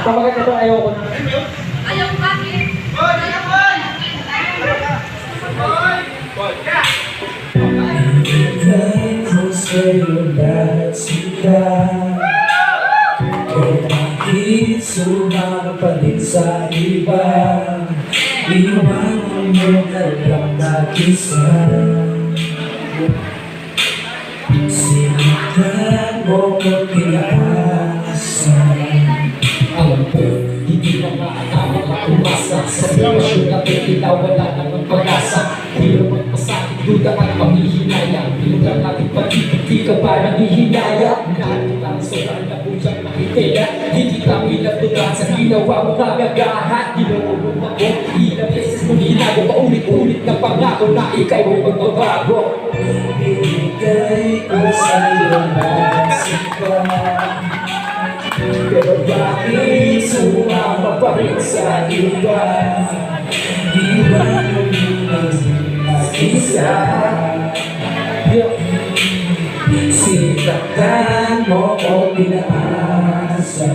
Pamagat ito, ayoko na. Ayaw ko bakit? Bigay ko sa'yo lahat sila. Kaya bakit sumama pa din sa iba? Iwanan mo na lang mag-isa. Sinaktan mo ko pinaasa. Alam ko, hindi na maakala na umasa sa sitwasyon na kita wala namang pag-asa. Hirap magpasakit, duda at panghihinaya. Ilugan natin pag-ibig, di ka ba nangihinaya? Natin lang sobrang nabuyang nakitaya. Hindi kami nagdugan sa ginawa mo kagagahan. Ginulong ako, ilang beses mo ginagawa. Ulit-ulit na pangako na ikay mo'y magbabago. Ibigay ko sa'yo lahat sila. Pero bakit sumama pa rin sa iba? Di ba mag-isa? Sinaktan mo o pinaasa?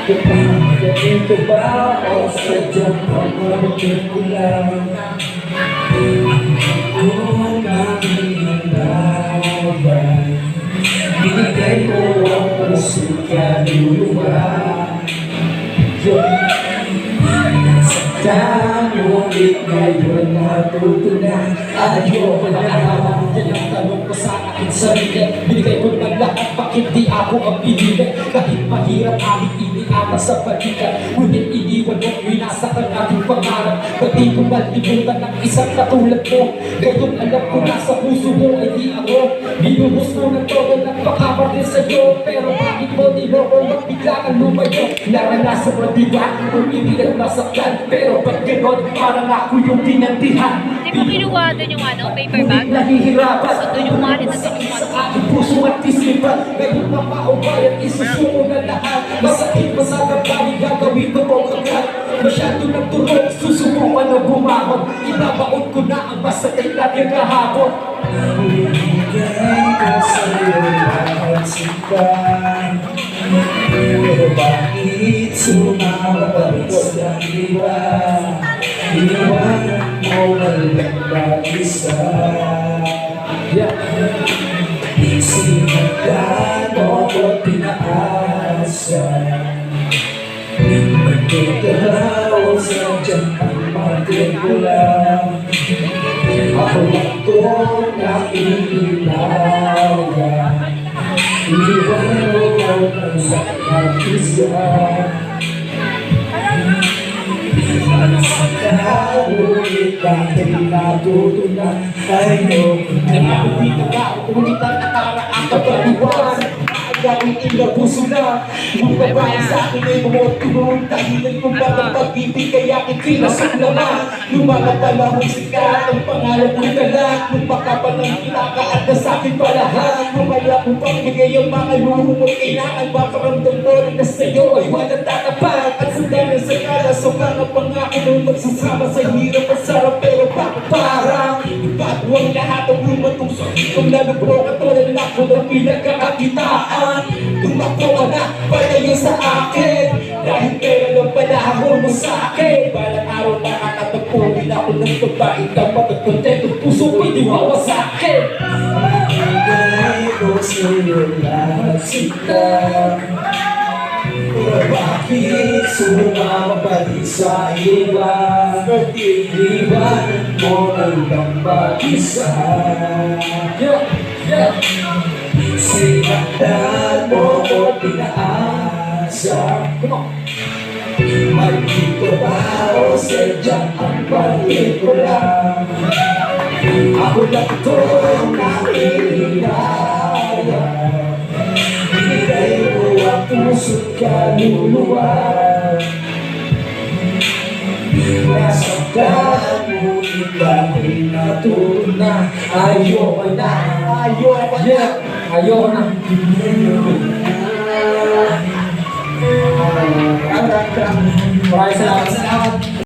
Ganito ba o sadyang pamamalit ko lang? Kung nanginalaban, binigay ko ang puso kaya luluwa. Nasaktan, ngunit ngayon natuto na. Ayoko na naman, yan ang tanong ko sa aking sarili. Binigay ko ng lahat, bakit di ako ang pinili? Kahit mahirap aming iniama sa balikan, ngunit iniwan mo, winasakan aking pangarap. Ba't di ko malimutan ng isang katulad mo? Ngayon alam ko na sa puso mo ay di ako. Binuhos mo ng todo ng pagkamartin sa'yo. Pero bakit mo di mo ko magbigla kang lumayo? Naranasan mo diba kung hindi na masaktan? Pero ba't gano'n parang ako yung tinantihan? Hindi mo kinuha doon yung paper bag? Nahihirapan So doon yung wallet at doon yung sa aking puso at isipan. Ngayon na maubayan, isusuko na lahat. Masakit pa sa kapali, gagawin ko po agad. Masyado nagturok, susubukan na bumangon. Ibabaon ko na ang masakit natin kahapon. Ibigay ko sa'yo lahat sila. Pero bakit sumama pa rin sa iba? Iwanan mo na lang mag-isa. Sinaktan mo ko pinaasa. Magkakaraw sadyang ang magkakit ko lang. Ako lang ko na inilaya. Iwan mo ko ng sakit-isa. Nasaktan, ngunit dahil natuto na. Ayoko na. Dito ka, umitan na para ang kapaliwan. Gawin inabuso na. Yung babae sa akin ay bumot-tulong. Dahilan kung bakit pag-ibig kaya itinasok naman. Yung mga panahon sikat, ang pangalan ko'y talat. Nung makapalang kinakaat na sa akin palahan. Mamaya kung pagbigay ang mga luho mo'y kailangan. Baka ramdam mo rin na sa'yo ay walang tatapat. At sundan ng sakala sa mga pangako nung magsasama sa hirap at sarap. Pero bakit parang bago ang lahat ang lumatong sa ikong lalubro. Katulad na ako ng pinagkakakitaan. Tumakbo ka na, palayo sa akin. Dahil pera lang panahon mo sa akin. Balang araw nakakatagpunin ako ng babae dapat at kontento puso ko'y di mawasakin. Ibigay ko sa'yo lahat sila. Pero bakit sumama pa rin sa iba? Iwanan mo na lang mag-isa. Sinaktan mo ko pinaasa. Maldito ba o sadyang ang palit ko lang? Ako lang ito nakilaya. Binigay mo ang puso't kaluluwa. Nasaktan mo dahil natuto na. Ayoko na. Ayoko na. Ayoko na. Maraming salamat.